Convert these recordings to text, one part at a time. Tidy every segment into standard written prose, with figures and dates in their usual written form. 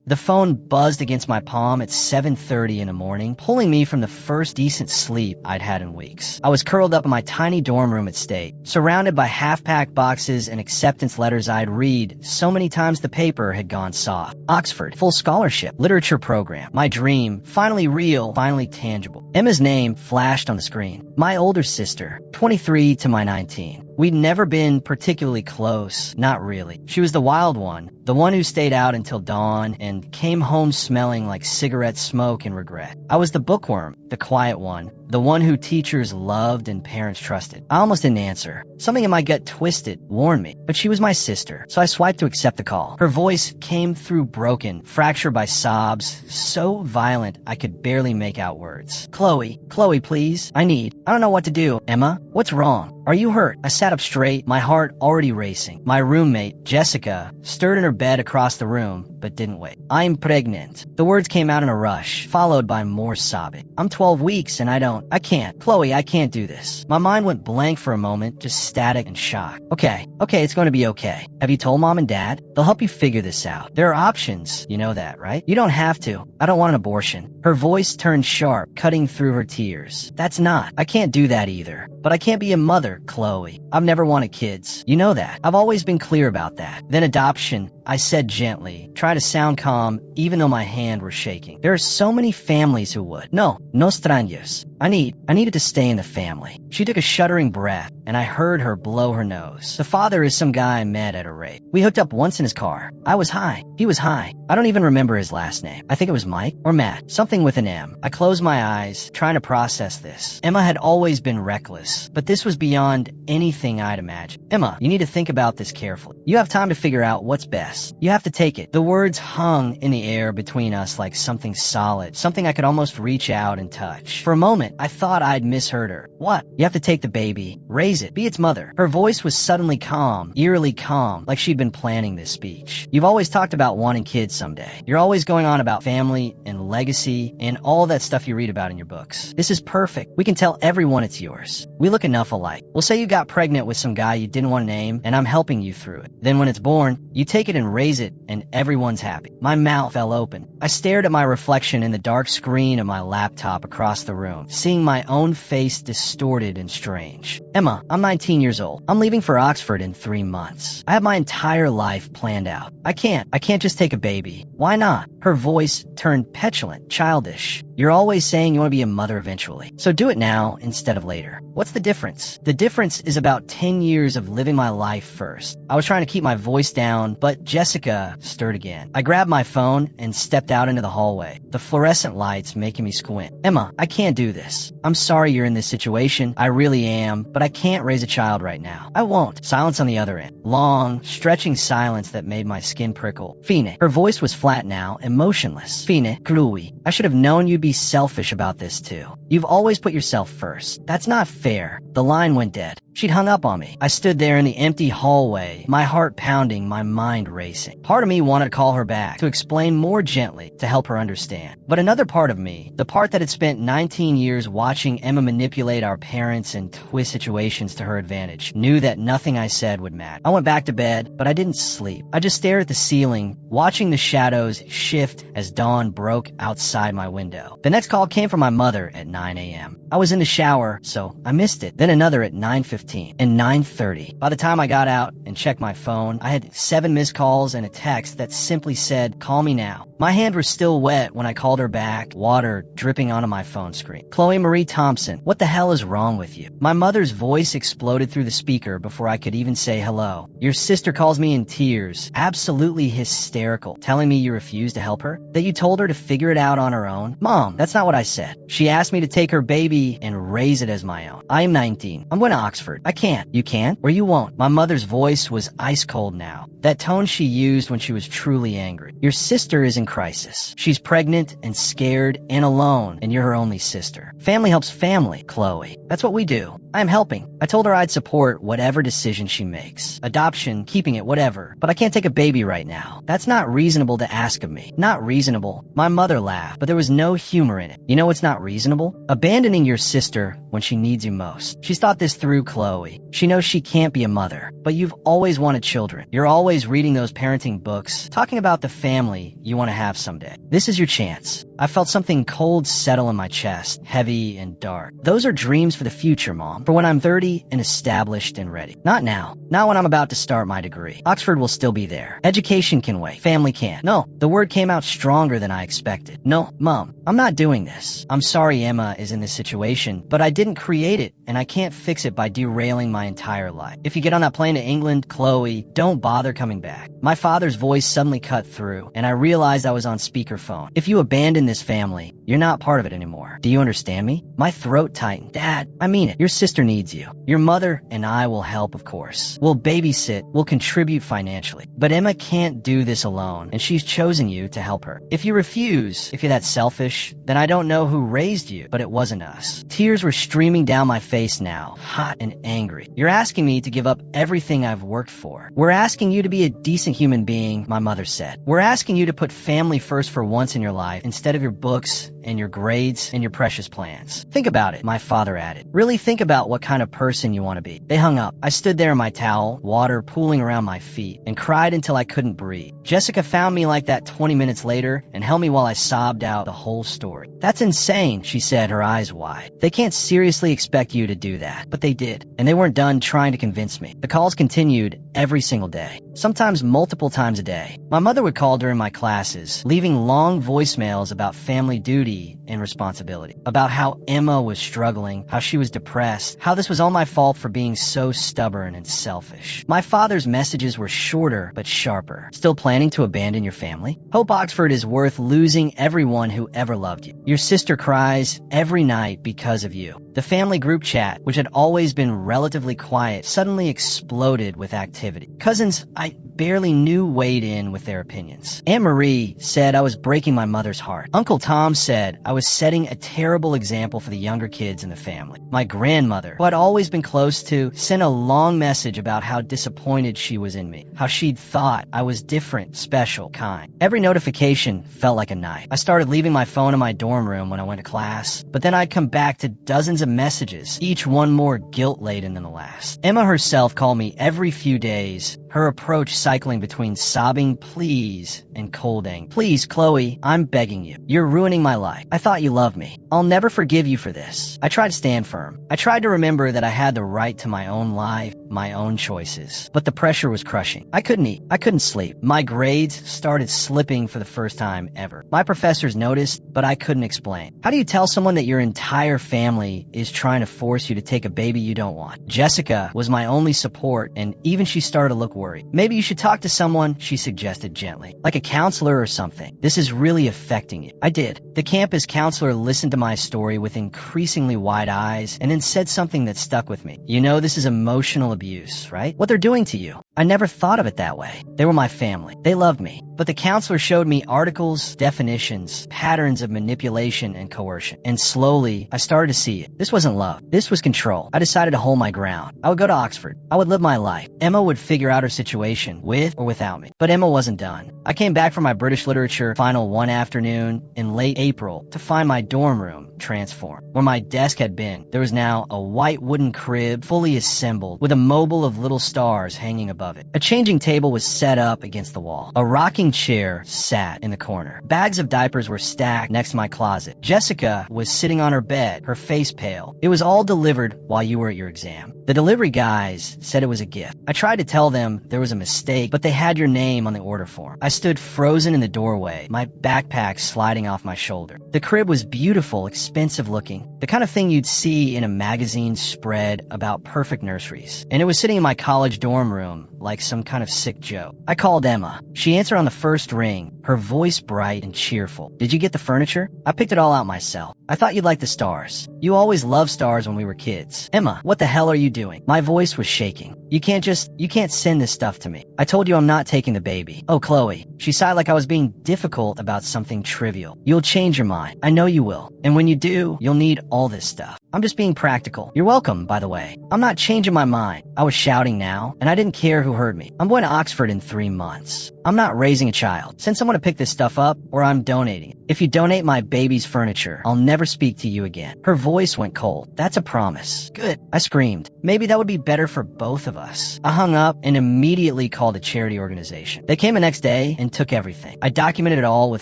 The phone buzzed against my palm at 7:30 in the morning, pulling me from the first decent sleep I'd had in weeks. I was curled up in my tiny dorm room at State, surrounded by half-packed boxes and acceptance letters I'd read so many times the paper had gone soft. Oxford, full scholarship, literature program. My dream, finally real, finally tangible. Emma's name flashed on the screen. My older sister, 23 to my 19. We'd never been particularly close, not really. She was the wild one, the one who stayed out until dawn and came home smelling like cigarette smoke and regret. I was the bookworm, the quiet one, the one who teachers loved and parents trusted. I almost didn't answer. Something in my gut twisted, warned me, but she was my sister, so I swiped to accept the call. Her voice came through broken, fractured by sobs, so violent I could barely make out words. Chloe, please, I don't know what to do. Emma, what's wrong? Are you hurt? I sat up straight, my heart already racing. My roommate, Jessica, stirred in her bed across the room, but didn't wait. I'm pregnant. The words came out in a rush, followed by more sobbing. I'm 12 weeks and I can't. Chloe, I can't do this. My mind went blank for a moment, just static and shocked. Okay, it's going to be okay. Have you told mom and dad? They'll help you figure this out. There are options, you know that, right? You don't have to. I don't want an abortion. Her voice turned sharp, cutting through her tears. I can't do that either. But I can't be a mother, Chloe. I've never wanted kids. You know that. I've always been clear about that. Then adoption, I said gently, trying to sound calm even though my hand were shaking. There are so many families who would. No extraños. I needed to stay in the family. She took a shuddering breath, and I heard her blow her nose. The father is some guy I met at a rave. We hooked up once in his car. I was high. He was high. I don't even remember his last name. I think it was Mike or Matt. Something with an M. I closed my eyes, trying to process this. Emma had always been reckless, but this was beyond anything I'd imagined. Emma, you need to think about this carefully. You have time to figure out what's best. You have to take it. The words hung in the air between us like something solid, something I could almost reach out and touch. For a moment, I thought I'd misheard her. What? You have to take the baby, raise it, be its mother. Her voice was suddenly calm, eerily calm, like she'd been planning this speech. You've always talked about wanting kids someday. You're always going on about family and legacy and all that stuff you read about in your books. This is perfect. We can tell everyone it's yours. We look enough alike. We'll say you got pregnant with some guy you didn't want to name, and I'm helping you through it. Then when it's born, you take it and raise it, and everyone's happy. My mouth fell open. I stared at my reflection in the dark screen of my laptop across the room, seeing my own face distorted and strange. Emma, I'm 19 years old. I'm leaving for Oxford in 3 months. I have my entire life planned out. I can't just take a baby. Why not? Her voice turned petulant, childish. You're always saying you want to be a mother eventually. So do it now instead of later. What's the difference? The difference is about 10 years of living my life first. I was trying to keep my voice down, but Jessica stirred again. I grabbed my phone and stepped out into the hallway, the fluorescent lights making me squint. Emma, I can't do this. I'm sorry you're in this situation. I really am, but I can't raise a child right now. I won't. Silence on the other end. Long, stretching silence that made my skin prickle. Fine. Her voice was flat now and motionless. Fine, Chloe. I should have known you'd be selfish about this too. You've always put yourself first. That's not fair. The line went dead. She'd hung up on me. I stood there in the empty hallway, my heart pounding, my mind racing. Part of me wanted to call her back, to explain more gently, to help her understand. But another part of me, the part that had spent 19 years watching Emma manipulate our parents and twist situations to her advantage, knew that nothing I said would matter. I went back to bed, but I didn't sleep. I just stared at the ceiling, watching the shadows shift as dawn broke outside my window. The next call came from my mother at 9 a.m. I was in the shower, so I missed it. Then another at 9:15 and 9:30. By the time I got out and checked my phone, I had 7 missed calls and a text that simply said, "Call me now." My hands were still wet when I called her back, water dripping onto my phone screen. Chloe Marie Thompson, what the hell is wrong with you? My mother's voice exploded through the speaker before I could even say hello. Your sister calls me in tears, absolutely hysterical, telling me you refused to help her? That you told her to figure it out on her own? Mom, that's not what I said. She asked me to take her baby and raise it as my own. I am 19. I'm going to Oxford. I can't. You can't, or you won't. My mother's voice was ice cold now. That tone she used when she was truly angry. Your sister is in crisis. She's pregnant and scared and alone, and you're her only sister. Family helps family, Chloe. That's what we do. I'm helping. I told her I'd support whatever decision she makes. Adoption, keeping it, whatever. But I can't take a baby right now. That's not reasonable to ask of me. Not reasonable. My mother laughed, but there was no humor in it. You know what's not reasonable? Abandoning your sister when she needs you most. She's thought this through, Chloe. She knows she can't be a mother, but you've always wanted children. You're always reading those parenting books, talking about the family you want to have someday. This is your chance. I felt something cold settle in my chest, heavy and dark. Those are dreams for the future, Mom. For when I'm 30 and established and ready. Not now. Not when I'm about to start my degree. Oxford will still be there. Education can wait. Family can't. No, the word came out stronger than I expected. No, Mom, I'm not doing this. I'm sorry Emma is in this situation, but I didn't create it, and I can't fix it by derailing my entire life. If you get on that plane to England, Chloe, don't bother coming back. My father's voice suddenly cut through, and I realized I was on speakerphone. If you abandon this family, you're not part of it anymore. Do you understand me? My throat tightened. Dad, I mean it. Your sister needs you. Your mother and I will help, of course. We'll babysit. We'll contribute financially. But Emma can't do this alone, and she's chosen you to help her. If you refuse, if you're that selfish, then I don't know who raised you, but it wasn't us. Tears were streaming down my face now, hot and angry. You're asking me to give up everything I've worked for. We're asking you to be a decent human being, my mother said. We're asking you to put family first for once in your life instead of your books and your grades and your precious plans. Think about it, my father added. Really think about what kind of person you want to be. They hung up. I stood there in my towel, water pooling around my feet, and cried until I couldn't breathe. Jessica found me like that 20 minutes later and held me while I sobbed out the whole story. That's insane, she said, her eyes wide. They can't seriously expect you to do that, but they did. And they weren't done trying to convince me. The calls continued every single day, sometimes multiple times a day. My mother would call during my classes, leaving long voicemails about family duty and responsibility, about how Emma was struggling, how she was depressed, how this was all my fault for being so stubborn and selfish. My father's messages were shorter but sharper. Still planning to abandon your family? Hope Oxford is worth losing everyone who ever loved you. Your sister cries every night because of you. The family group chat, which had always been relatively quiet, suddenly exploded with activity. Cousins I barely knew weighed in with their opinions. Aunt Marie said I was breaking my mother's heart. Uncle Tom said I was setting a terrible example for the younger kids in the family. My grandmother, who I'd always been close to, sent a long message about how disappointed she was in me, how she'd thought I was different, special, kind. Every notification felt like a knife. I started leaving my phone in my dorm room when I went to class, but then I'd come back to dozens of messages, each one more guilt-laden than the last. Emma herself called me every few days, her approach cycling between sobbing please and colding. Please, Chloe, I'm begging you. You're ruining my life. I thought you loved me. I'll never forgive you for this. I tried to stand firm. I tried to remember that I had the right to my own life, my own choices. But the pressure was crushing. I couldn't eat. I couldn't sleep. My grades started slipping for the first time ever. My professors noticed, but I couldn't explain. How do you tell someone that your entire family is trying to force you to take a baby you don't want? Jessica was my only support, and even she started to look worried. Maybe you should talk to someone, she suggested gently, like a counselor or something. This is really affecting you. I did. The campus counselor listened to my story with increasingly wide eyes and then said something that stuck with me. You know, this is emotional abuse, right? What they're doing to you. I never thought of it that way. They were my family. They loved me. But the counselor showed me articles, definitions, patterns of manipulation and coercion. And slowly, I started to see it. This wasn't love. This was control. I decided to hold my ground. I would go to Oxford. I would live my life. Emma would figure out her situation, with or without me. But Emma wasn't done. I came back from my British literature final one afternoon in late April to find my dorm room transformed. Where my desk had been, there was now a white wooden crib fully assembled with a mobile of little stars hanging above it. A changing table was set up against the wall. A rocking chair sat in the corner. Bags of diapers were stacked next to my closet. Jessica was sitting on her bed, her face pale. It was all delivered while you were at your exam. The delivery guys said it was a gift. I tried to tell them there was a mistake, but they had your name on the order form. I stood frozen in the doorway, my backpack sliding off my shoulder. The crib was beautiful, expensive looking, the kind of thing you'd see in a magazine spread about perfect nurseries. And it was sitting in my college dorm room like some kind of sick joke. I called Emma. She answered on the first ring, her voice bright and cheerful. Did you get the furniture? I picked it all out myself. I thought you'd like the stars. You always loved stars when we were kids. Emma, what the hell are you doing? My voice was shaking. You can't send this stuff to me. I told you I'm not taking the baby. Oh, Chloe. She sighed like I was being difficult about something trivial. You'll change your mind. I know you will. And when you do, you'll need all this stuff. I'm just being practical. You're welcome, by the way. I'm not changing my mind. I was shouting now, and I didn't care who heard me. I'm going to Oxford in 3 months. I'm not raising a child. Send someone to pick this stuff up, or I'm donating it. If you donate my baby's furniture, I'll never speak to you again. Her voice went cold. That's a promise. Good. I screamed. Maybe that would be better for both of of us. I hung up and immediately called a charity organization. They came the next day and took everything. I documented it all with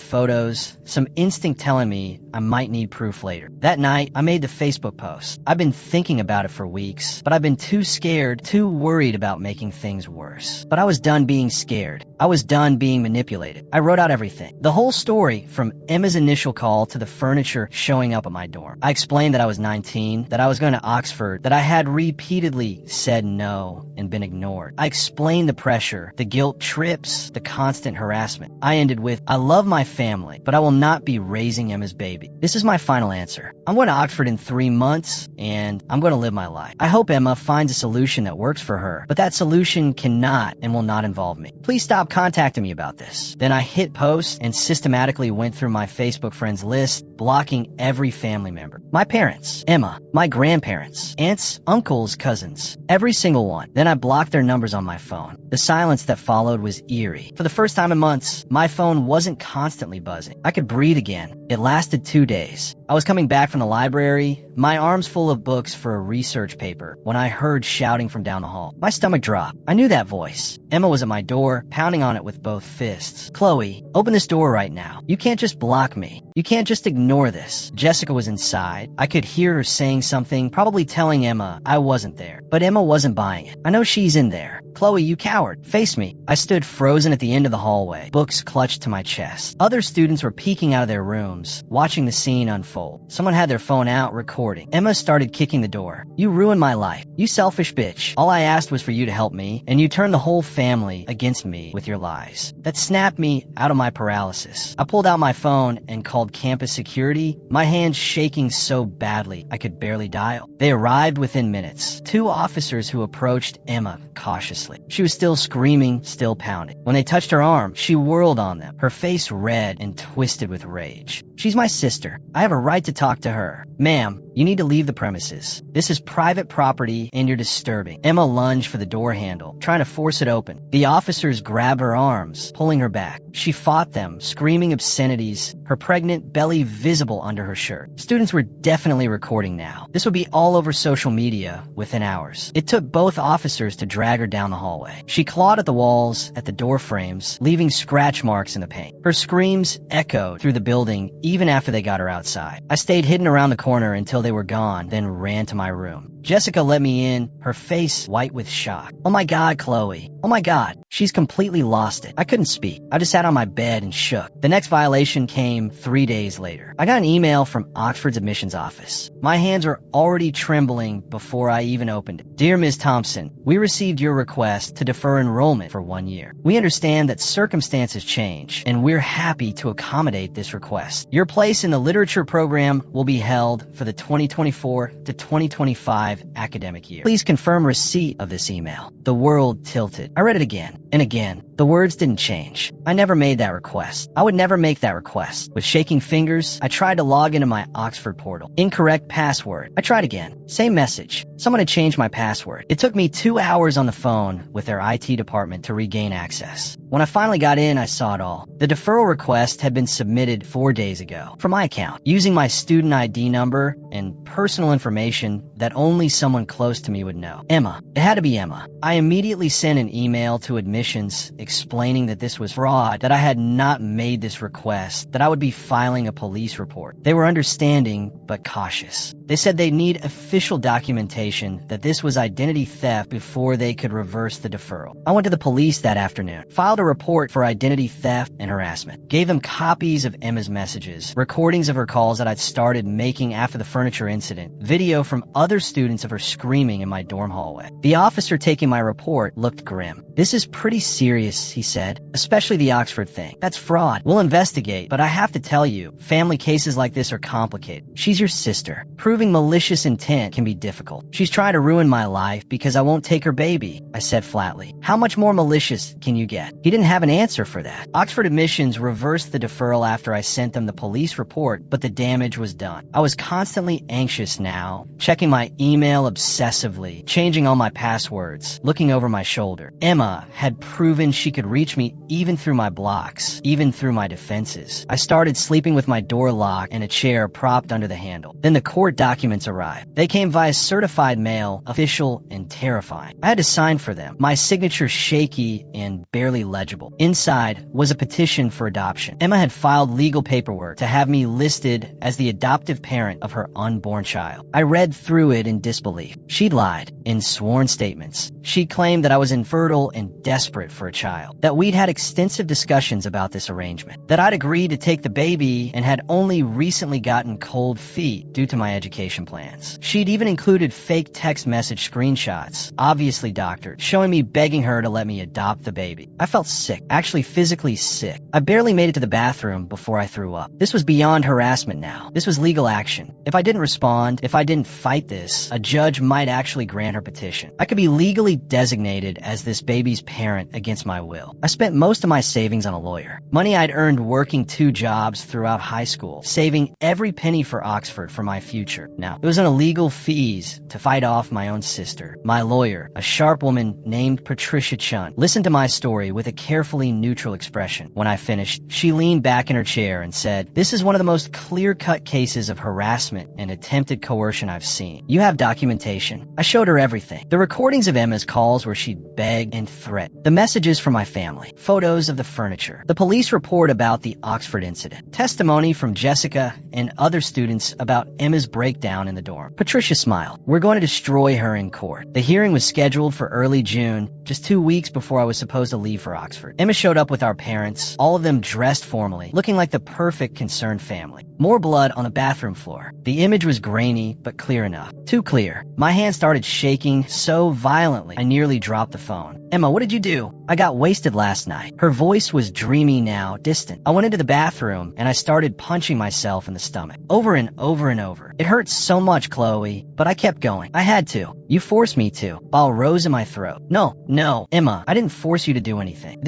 photos, some instinct telling me I might need proof later. That night, I made the Facebook post. I've been thinking about it for weeks, but I've been too scared, too worried about making things worse. But I was done being scared. I was done being manipulated. I wrote out everything. The whole story, from Emma's initial call to the furniture showing up at my dorm. I explained that I was 19, that I was going to Oxford, that I had repeatedly said no and been ignored. I explained the pressure, the guilt trips, the constant harassment. I ended with, I love my family, but I will not be raising Emma's baby. This is my final answer. I'm going to Oxford in 3 months, and I'm going to live my life. I hope Emma finds a solution that works for her, but that solution cannot and will not involve me. Please stop contacting me about this. Then I hit post and systematically went through my Facebook friends list, blocking every family member. My parents, Emma, my grandparents, aunts, uncles, cousins, every single one. Then I blocked their numbers on my phone. The silence that followed was eerie. For the first time in months, my phone wasn't constantly buzzing. I could breathe again. It lasted 2 days. I was coming back from the library, my arms full of books for a research paper, when I heard shouting from down the hall. My stomach dropped. I knew that voice. Emma was at my door, pounding on it with both fists. Chloe, open this door right now. You can't just block me. You can't just ignore this. Jessica was inside. I could hear her saying something, probably telling Emma I wasn't there. But Emma wasn't buying it. I know she's in there. Chloe, you coward. Face me. I stood frozen at the end of the hallway, books clutched to my chest. Other students were peeking out of their rooms, watching the scene unfold. Someone had their phone out, recording. Emma started kicking the door. You ruined my life. You selfish bitch. All I asked was for you to help me, and you turned the whole family against me with your lies. That snapped me out of my paralysis. I pulled out my phone and called campus security, my hands shaking so badly I could barely dial. They arrived within minutes. 2 officers who approached Emma cautiously. She was still screaming, still pounding. When they touched her arm, she whirled on them, her face red and twisted with rage. She's my sister. I have a right to talk to her. Ma'am, you need to leave the premises. This is private property and you're disturbing. Emma lunged for the door handle, trying to force it open. The officers grabbed her arms, pulling her back. She fought them, screaming obscenities, her pregnant belly visible under her shirt. Students were definitely recording now. This would be all over social media within hours. It took both officers to drag her down the hallway. She clawed at the walls, at the door frames, leaving scratch marks in the paint. Her screams echoed through the building even after they got her outside. I stayed hidden around the corner until they were gone, then ran to my room. Jessica let me in, her face white with shock. Oh my God, Chloe. Oh my God. She's completely lost it. I couldn't speak. I just sat on my bed and shook. The next violation came 3 days later. I got an email from Oxford's admissions office. My hands were already trembling before I even opened it. Dear Ms. Thompson, we received your request to defer enrollment for 1 year. We understand that circumstances change, and we're happy to accommodate this request. Your place in the literature program will be held for the 2024 to 2025 academic year. Please confirm receipt of this email. The world tilted. I read it again and again. The words didn't change. I never made that request. I would never make that request. With shaking fingers, I tried to log into my Oxford portal. Incorrect password. I tried again. Same message. Someone had changed my password. It took me 2 hours on the phone with their IT department to regain access. When I finally got in, I saw it all. The deferral request had been submitted 4 days ago from my account, using my student ID number and personal information that only someone close to me would know. Emma. It had to be Emma. I immediately sent an email to admissions explaining that this was fraud, that I had not made this request, that I would be filing a police report. They were understanding, but cautious. They said they'd need official documentation that this was identity theft before they could reverse the deferral. I went to the police that afternoon, filed a report for identity theft and harassment, gave them copies of Emma's messages, recordings of her calls that I'd started making after the furniture incident, video from other students of her screaming in my dorm hallway. The officer taking my report looked grim. This is pretty serious, he said, especially the Oxford thing. That's fraud. We'll investigate, but I have to tell you, family cases like this are complicated. She's your sister. Proving malicious intent can be difficult. She's trying to ruin my life because I won't take her baby, I said flatly. How much more malicious can you get? He didn't have an answer for that. Oxford Admissions reversed the deferral after I sent them the police report, but the damage was done. I was constantly anxious now, checking my email obsessively, changing all my passwords, looking over my shoulder. Emma had proven she could reach me even through my blocks, even through my defenses. I started sleeping with my door locked and a chair propped under the handle. Then the court documents arrived. They came via certified mail, official and terrifying. I had to sign for them, my signature shaky and barely legible. Inside was a petition for adoption. Emma had filed legal paperwork to have me listed as the adoptive parent of her unborn child. I read through it in disbelief. She'd lied in sworn statements. She claimed that I was infertile and desperate for a child, that we'd had extensive discussions about this arrangement, that I'd agreed to take the baby and had only recently gotten cold feet due to my education plans. She'd even included fake text message screenshots, obviously doctored, showing me begging her to let me adopt the baby. I felt sick, actually physically sick. I barely made it to the bathroom before I threw up. This was beyond harassment now. This was legal action. If I didn't respond, if I didn't fight this, a judge might actually grant her petition. I could be legally designated as this baby's parent against my will. I spent most of my savings on a lawyer. Money I'd earned working 2 jobs throughout high school, saving every penny for Oxford for my future. Now, it was on illegal fees to fight off my own sister. My lawyer, a sharp woman named Patricia Chun, listened to my story with a carefully neutral expression. When I finished, she leaned back in her chair and said, "This is one of the most clear-cut cases of harassment and attempted coercion I've seen. You have documentation." I showed her everything. The recordings of Emma's calls where she'd beg and threaten. The messages from my family. Photos of the furniture. The police report about the Oxford incident. Testimony from Jessica and other students about Emma's breakdown in the dorm. Patricia smiled. "We're going to destroy her in court." The hearing was scheduled for early June, just 2 weeks before I was supposed to leave for Oxford. Emma showed up with our parents, all of them dressed formally, looking like the perfect concerned family. More blood on the bathroom floor. The image was grainy, but clear enough. Too clear. My hand started shaking so violently, I nearly dropped the phone. "Emma, what did you do?" "I got wasted last night." Her voice was dreamy now, distant. I went into the bathroom, and I started punching myself in the stomach. Over and over and over. "It hurt so much, Chloe," but I kept going. "I had to. You forced me to." Ball rose in my throat. No, Emma, I didn't force you to do anything.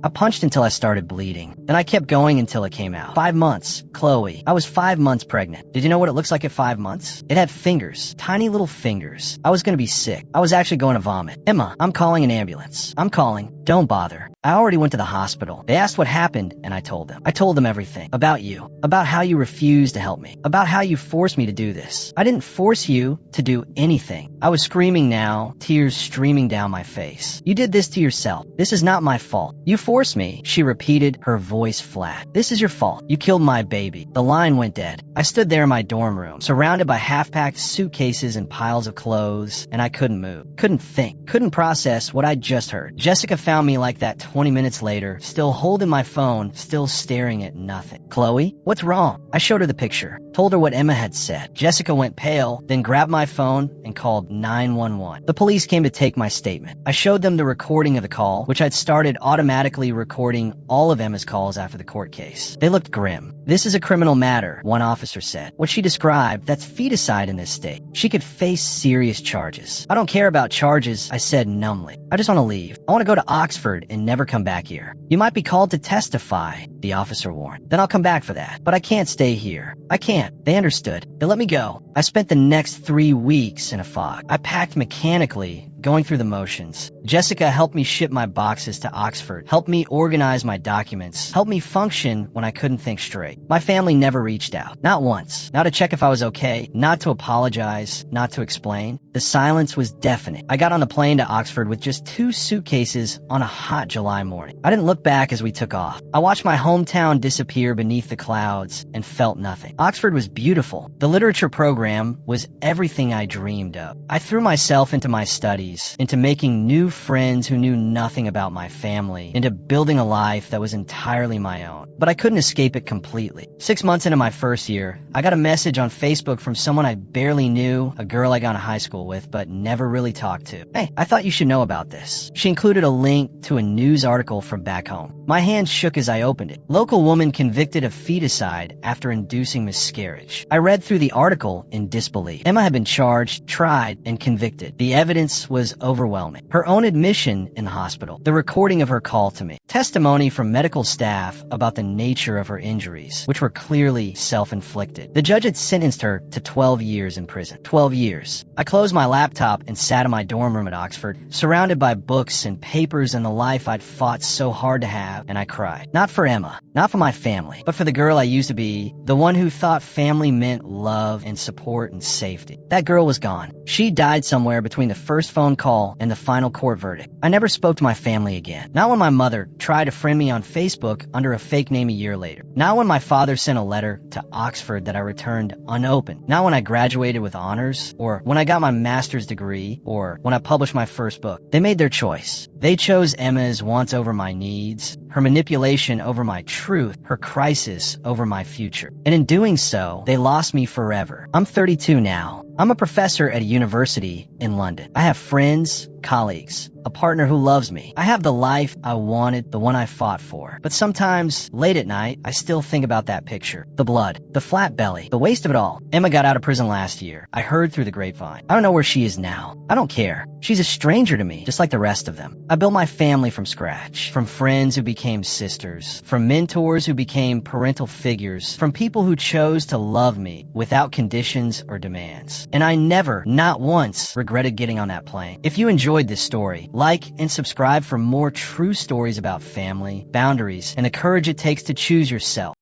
I punched until I started bleeding. Then I kept going until it came out. 5 months, Chloe. I was 5 months pregnant. Did you know what it looks like at 5 months? It had fingers. Tiny little fingers. I was gonna be sick. I was actually going to vomit. "Emma, I'm calling an ambulance." "I'm calling." "Don't bother." I already went to the hospital. They asked what happened, and I told them. I told them everything. About you. About how you refused to help me. About how you forced me to do this. I didn't force you to do anything. I was screaming now, tears streaming down my face. "You did this to yourself. This is not my fault. You forced me," she repeated, her voice flat. "This is your fault. You killed my baby." The line went dead. I stood there in my dorm room, surrounded by half-packed suitcases and piles of clothes, and I couldn't move. Couldn't think. Couldn't process what I'd just heard. Jessica found me like that 20 minutes later, still holding my phone, still staring at nothing. "Chloe, what's wrong?" I showed her the picture, told her what Emma had said. Jessica went pale, then grabbed my phone and called 911. The police came to take my statement. I showed them the recording of the call, which I'd started automatically recording all of Emma's calls after the court case. They looked grim. "This is a criminal matter," one officer said. "What she described, that's feticide in this state. She could face serious charges." "I don't care about charges," I said numbly. "I just want to leave. I want to go to Oxford and never come back here." "You might be called to testify," the officer warned. "Then I'll come back for that. But I can't stay here. I can't." They understood. They let me go. I spent the next 3 weeks in a fog. I packed mechanically, going through the motions. Jessica helped me ship my boxes to Oxford, helped me organize my documents, helped me function when I couldn't think straight. My family never reached out. Not once. Not to check if I was okay, not to apologize, not to explain. The silence was deafening. I got on the plane to Oxford with just 2 suitcases on a hot July morning. I didn't look back as we took off. I watched my hometown disappear beneath the clouds and felt nothing. Oxford was beautiful. The literature program was everything I dreamed of. I threw myself into my studies, into making new friends who knew nothing about my family, into building a life that was entirely my own. But I couldn't escape it completely. 6 months into my first year, I got a message on Facebook from someone I barely knew, a girl I got in high school with but never really talked to. "Hey, I thought you should know about this." She included a link to a news article from back home. My hand shook as I opened it. Local woman convicted of feticide after inducing miscarriage. I read through the article in disbelief. Emma had been charged, tried, and convicted. The evidence was was overwhelming. Her own admission in the hospital, the recording of her call to me, testimony from medical staff about the nature of her injuries, which were clearly self-inflicted. The judge had sentenced her to 12 years in prison. 12 years. I closed my laptop and sat in my dorm room at Oxford, surrounded by books and papers and the life I'd fought so hard to have, and I cried. Not for Emma, not for my family, but for the girl I used to be, the one who thought family meant love and support and safety. That girl was gone. She died somewhere between the first phone call and the final court verdict. I never spoke to my family again. Not when my mother tried to friend me on Facebook under a fake name a year later. Not when my father sent a letter to Oxford that I returned unopened. Not when I graduated with honors, or when I got my master's degree, or when I published my first book. They made their choice. They chose Emma's wants over my needs, her manipulation over my truth, her crisis over my future. And in doing so, they lost me forever. I'm 32 now. I'm a professor at a university in London. I have friends, colleagues, a partner who loves me. I have the life I wanted, the one I fought for. But sometimes, late at night, I still think about that picture. The blood, the flat belly, the waste of it all. Emma got out of prison last year. I heard through the grapevine. I don't know where she is now. I don't care. She's a stranger to me, just like the rest of them. I built my family from scratch. From friends who became sisters. From mentors who became parental figures. From people who chose to love me without conditions or demands. And I never, not once, regretted getting on that plane. If you enjoyed this story, like and subscribe for more true stories about family, boundaries, and the courage it takes to choose yourself.